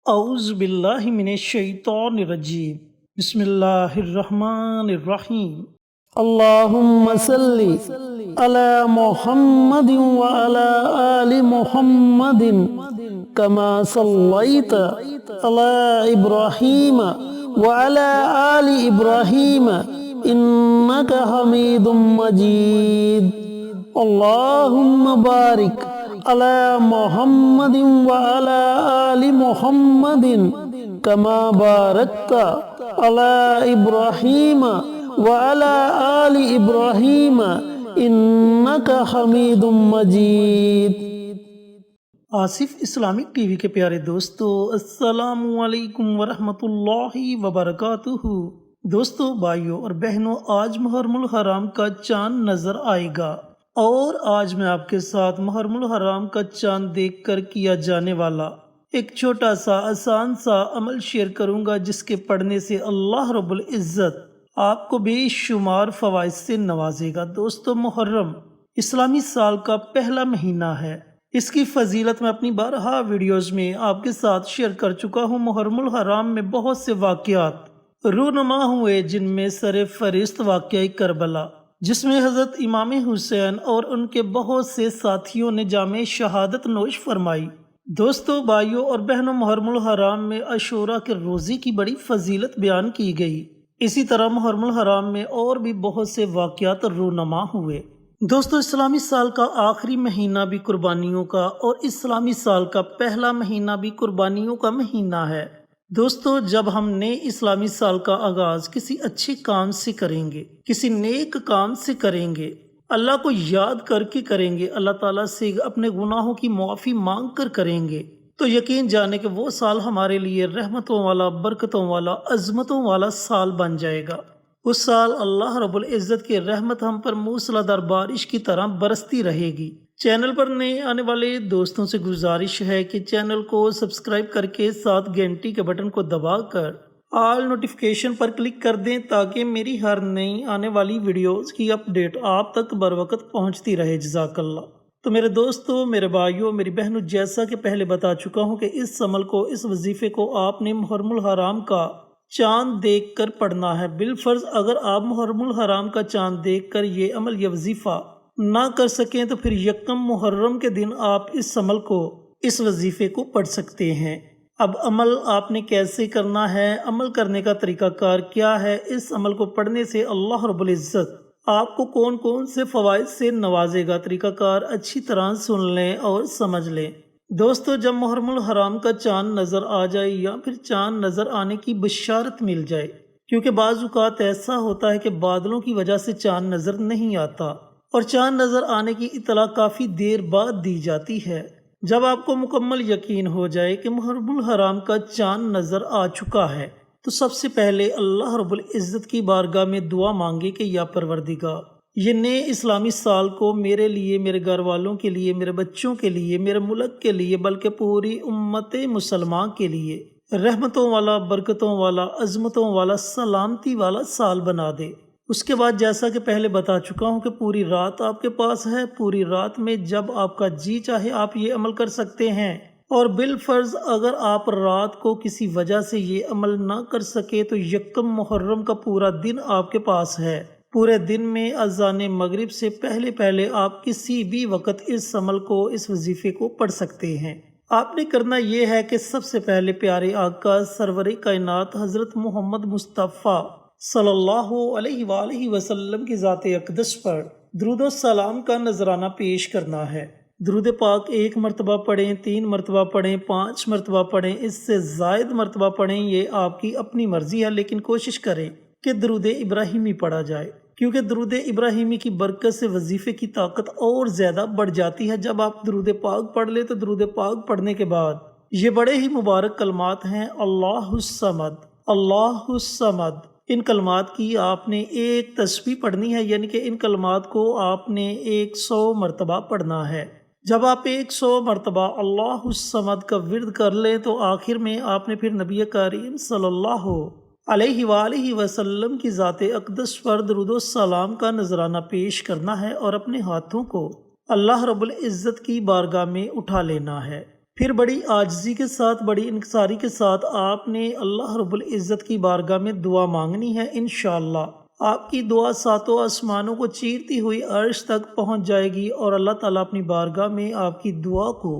اعوذ باللہ من الشیطان الرجیم بسم اللہ الرحمن الرحیم اللهم صل على محمد وعلى آل محمد كما صليت على إبراهيم وعلى آل إبراهيم إنك حميد مجيد اللهم بارك على محمد وعلى آل محمد كما باركت على إبراهيم وعلى آل إبراهيم إنك حميد مجيد۔ آصف اسلامک ٹی وی کے پیارے دوستو، السلام علیکم ورحمۃ اللہ وبرکاتہ۔ دوستو، بھائیوں اور بہنوں، آج محرم الحرام کا چاند نظر آئے گا، اور آج میں آپ کے ساتھ محرم الحرام کا چاند دیکھ کر کیا جانے والا ایک چھوٹا سا آسان سا عمل شیئر کروں گا، جس کے پڑھنے سے اللہ رب العزت آپ کو بے شمار فوائد سے نوازے گا۔ دوستو، محرم اسلامی سال کا پہلا مہینہ ہے۔ اس کی فضیلت میں اپنی بارہا ویڈیوز میں آپ کے ساتھ شیئر کر چکا ہوں۔ محرم الحرام میں بہت سے واقعات رونما ہوئے، جن میں سر فہرست واقعہ کربلا، جس میں حضرت امام حسین اور ان کے بہت سے ساتھیوں نے جام شہادت نوش فرمائی۔ دوستو، بھائیوں اور بہنوں، محرم الحرام میں عاشوراء کے روزے کی بڑی فضیلت بیان کی گئی۔ اسی طرح محرم الحرام میں اور بھی بہت سے واقعات رونما ہوئے۔ دوستو، اسلامی سال کا آخری مہینہ بھی قربانیوں کا اور اسلامی سال کا پہلا مہینہ بھی قربانیوں کا مہینہ ہے۔ دوستو، جب ہم نئے اسلامی سال کا آغاز کسی اچھے کام سے کریں گے، کسی نیک کام سے کریں گے، اللہ کو یاد کر کے کریں گے، اللہ تعالیٰ سے اپنے گناہوں کی معافی مانگ کر کریں گے، تو یقین جانے کہ وہ سال ہمارے لیے رحمتوں والا، برکتوں والا، عظمتوں والا سال بن جائے گا۔ اس سال اللہ رب العزت کی رحمت ہم پر موسلادھار بارش کی طرح برستی رہے گی۔ چینل پر نئے آنے والے دوستوں سے گزارش ہے کہ چینل کو سبسکرائب کر کے ساتھ گھنٹی کے بٹن کو دبا کر آل نوٹیفیکیشن پر کلک کر دیں، تاکہ میری ہر نئی آنے والی ویڈیوز کی اپڈیٹ آپ تک بر وقت پہنچتی رہے۔ جزاک اللہ۔ تو میرے دوستوں، میرے بھائیوں، میری بہنوں، جیسا کہ پہلے بتا چکا ہوں کہ اس عمل کو، اس وظیفے کو آپ نے محرم الحرام کا چاند دیکھ کر پڑھنا ہے۔ بالفرض اگر آپ محرم الحرام کا چاند دیکھ کر یہ عمل یا وظیفہ نہ کر سکیں، تو پھر یکم محرم کے دن آپ اس عمل کو، اس وظیفے کو پڑھ سکتے ہیں۔ اب عمل آپ نے کیسے کرنا ہے، عمل کرنے کا طریقہ کار کیا ہے، اس عمل کو پڑھنے سے اللہ رب العزت آپ کو کون کون سے فوائد سے نوازے گا، طریقہ کار اچھی طرح سن لیں اور سمجھ لیں۔ دوستو، جب محرم الحرام کا چاند نظر آ جائے، یا پھر چاند نظر آنے کی بشارت مل جائے، کیونکہ بعض اوقات ایسا ہوتا ہے کہ بادلوں کی وجہ سے چاند نظر نہیں آتا، اور چاند نظر آنے کی اطلاع کافی دیر بعد دی جاتی ہے۔ جب آپ کو مکمل یقین ہو جائے کہ محرم الحرام کا چاند نظر آ چکا ہے، تو سب سے پہلے اللہ رب العزت کی بارگاہ میں دعا مانگے کہ یا پروردگار، یہ نئے اسلامی سال کو میرے لیے، میرے گھر والوں کے لیے، میرے بچوں کے لیے، میرے ملک کے لیے، بلکہ پوری امت مسلمان کے لیے رحمتوں والا، برکتوں والا، عظمتوں والا، سلامتی والا سال بنا دے۔ اس کے بعد، جیسا کہ پہلے بتا چکا ہوں کہ پوری رات آپ کے پاس ہے، پوری رات میں جب آپ کا جی چاہے آپ یہ عمل کر سکتے ہیں، اور بالفرض اگر آپ رات کو کسی وجہ سے یہ عمل نہ کر سکے، تو یکم محرم کا پورا دن آپ کے پاس ہے۔ پورے دن میں اذان مغرب سے پہلے پہلے آپ کسی بھی وقت اس عمل کو، اس وظیفے کو پڑھ سکتے ہیں۔ آپ نے کرنا یہ ہے کہ سب سے پہلے پیارے آقا سرور کائنات حضرت محمد مصطفیٰ صلی اللہ علیہ وآلہ وسلم کی ذات اقدس پر درود و سلام کا نذرانہ پیش کرنا ہے۔ درود پاک 1 مرتبہ پڑھیں، 3 مرتبہ پڑھیں، 5 مرتبہ پڑھیں، اس سے زائد مرتبہ پڑھیں، یہ آپ کی اپنی مرضی ہے، لیکن کوشش کریں کہ درود ابراہیمی پڑھا جائے، کیونکہ درود ابراہیمی کی برکت سے وظیفے کی طاقت اور زیادہ بڑھ جاتی ہے۔ جب آپ درود پاک پڑھ لیں، تو درود پاک پڑھنے کے بعد یہ بڑے ہی مبارک کلمات ہیں، اللہ الصمد، اللہ الصمد۔ ان کلمات کی آپ نے ایک تسبیح پڑھنی ہے، یعنی کہ ان کلمات کو آپ نے 100 مرتبہ پڑھنا ہے۔ جب آپ 100 مرتبہ اللہ الصمد کا ورد کر لیں، تو آخر میں آپ نے پھر نبی کریم صلی اللہ علیہ وآلہ وسلم کی ذات اقدس پر درود و سلام کا نذرانہ پیش کرنا ہے، اور اپنے ہاتھوں کو اللہ رب العزت کی بارگاہ میں اٹھا لینا ہے۔ پھر بڑی عاجزی کے ساتھ، بڑی انکساری کے ساتھ آپ نے اللہ رب العزت کی بارگاہ میں دعا مانگنی ہے۔ انشاءاللہ آپ کی دعا ساتوں آسمانوں کو چیرتی ہوئی عرش تک پہنچ جائے گی اور اللہ تعالیٰ اپنی بارگاہ میں آپ کی دعا کو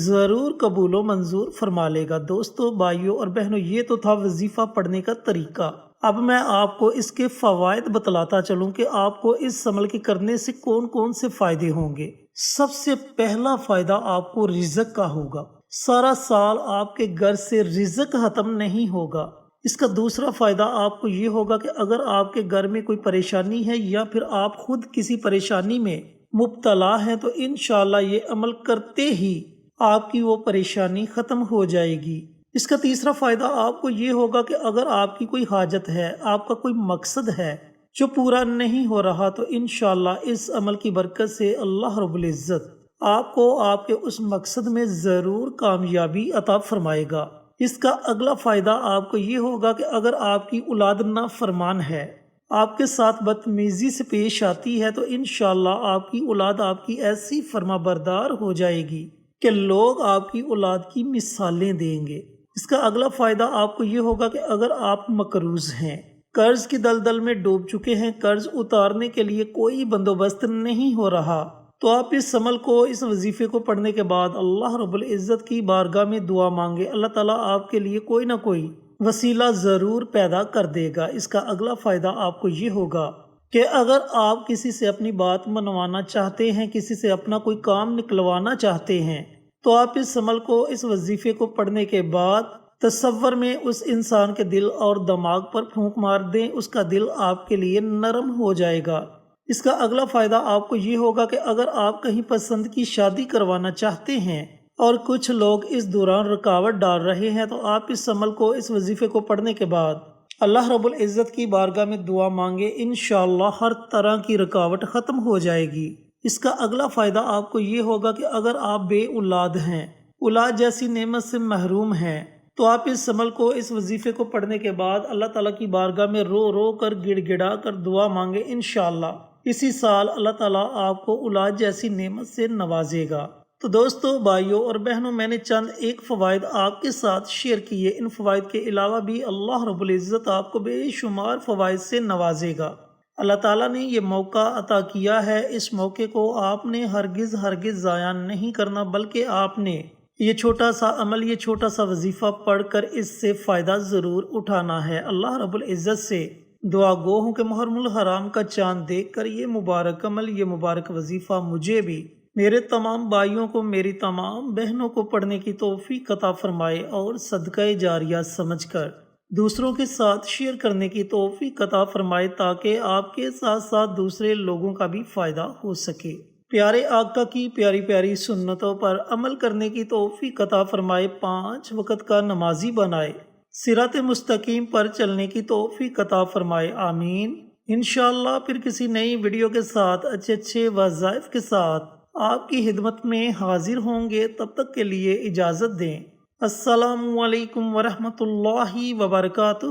ضرور قبول و منظور فرما لے گا۔ دوستو، بھائیوں اور بہنوں، یہ تو تھا وظیفہ پڑھنے کا طریقہ۔ اب میں آپ کو اس کے فوائد بتلاتا چلوں کہ آپ کو اس عمل کے کرنے سے کون کون سے فائدے ہوں گے۔ سب سے پہلا فائدہ آپ کو رزق کا ہوگا۔ سارا سال آپ کے گھر سے رزق ختم نہیں ہوگا۔ اس کا دوسرا فائدہ آپ کو یہ ہوگا کہ اگر آپ کے گھر میں کوئی پریشانی ہے یا پھر آپ خود کسی پریشانی میں مبتلا ہیں تو انشاءاللہ یہ عمل کرتے ہی آپ کی وہ پریشانی ختم ہو جائے گی۔ اس کا تیسرا فائدہ آپ کو یہ ہوگا کہ اگر آپ کی کوئی حاجت ہے، آپ کا کوئی مقصد ہے جو پورا نہیں ہو رہا، تو انشاءاللہ اس عمل کی برکت سے اللہ رب العزت آپ کو آپ کے اس مقصد میں ضرور کامیابی عطا فرمائے گا۔ اس کا اگلا فائدہ آپ کو یہ ہوگا کہ اگر آپ کی اولاد نافرمان ہے، آپ کے ساتھ بدتمیزی سے پیش آتی ہے، تو انشاءاللہ آپ کی اولاد آپ کی ایسی فرما بردار ہو جائے گی کہ لوگ آپ کی اولاد کی مثالیں دیں گے۔ اس کا اگلا فائدہ آپ کو یہ ہوگا کہ اگر آپ مقروض ہیں، قرض کی دلدل میں ڈوب چکے ہیں، قرض اتارنے کے لیے کوئی بندوبست نہیں ہو رہا، تو آپ اس عمل کو، اس وظیفے کو پڑھنے کے بعد اللہ رب العزت کی بارگاہ میں دعا مانگے، اللہ تعالیٰ آپ کے لیے کوئی نہ کوئی وسیلہ ضرور پیدا کر دے گا۔ اس کا اگلا فائدہ آپ کو یہ ہوگا کہ اگر آپ کسی سے اپنی بات منوانا چاہتے ہیں، کسی سے اپنا کوئی کام نکلوانا چاہتے ہیں، تو آپ اس عمل کو، اس وظیفے کو پڑھنے کے بعد تصور میں اس انسان کے دل اور دماغ پر پھونک مار دیں، اس کا دل آپ کے لیے نرم ہو جائے گا۔ اس کا اگلا فائدہ آپ کو یہ ہوگا کہ اگر آپ کہیں پسند کی شادی کروانا چاہتے ہیں اور کچھ لوگ اس دوران رکاوٹ ڈال رہے ہیں، تو آپ اس عمل کو، اس وظیفے کو پڑھنے کے بعد اللہ رب العزت کی بارگاہ میں دعا مانگے، انشاءاللہ ہر طرح کی رکاوٹ ختم ہو جائے گی۔ اس کا اگلا فائدہ آپ کو یہ ہوگا کہ اگر آپ بے اولاد ہیں، اولاد جیسی نعمت سے محروم ہیں، تو آپ اس عمل کو، اس وظیفے کو پڑھنے کے بعد اللہ تعالیٰ کی بارگاہ میں رو رو کر، گڑ گڑا کر دعا مانگے، انشاءاللہ اسی سال اللہ تعالیٰ آپ کو اولاد جیسی نعمت سے نوازے گا۔ تو دوستو، بھائیوں اور بہنوں، میں نے چند ایک فوائد آپ کے ساتھ شیئر کیے۔ ان فوائد کے علاوہ بھی اللہ رب العزت آپ کو بے شمار فوائد سے نوازے گا۔ اللہ تعالیٰ نے یہ موقع عطا کیا ہے، اس موقع کو آپ نے ہرگز ضائع نہیں کرنا، بلکہ آپ نے یہ چھوٹا سا عمل، یہ چھوٹا سا وظیفہ پڑھ کر اس سے فائدہ ضرور اٹھانا ہے۔ اللہ رب العزت سے دعا گو ہوں کہ محرم الحرام کا چاند دیکھ کر یہ مبارک عمل، یہ مبارک وظیفہ مجھے بھی، میرے تمام بھائیوں کو، میری تمام بہنوں کو پڑھنے کی توفیق عطا فرمائے اور صدقہ جاریہ سمجھ کر دوسروں کے ساتھ شیئر کرنے کی توفیق عطا فرمائے، تاکہ آپ کے ساتھ ساتھ دوسرے لوگوں کا بھی فائدہ ہو سکے۔ پیارے آقا کی پیاری پیاری سنتوں پر عمل کرنے کی توفیق عطا فرمائے، 5 وقت کا نمازی بنائے، صراط مستقیم پر چلنے کی توفیق عطا فرمائے، آمین۔ انشاءاللہ پھر کسی نئی ویڈیو کے ساتھ، اچھے وظائف کے ساتھ آپ کی خدمت میں حاضر ہوں گے۔ تب تک کے لیے اجازت دیں۔ السلام علیکم ورحمۃ اللہ وبرکاتہ۔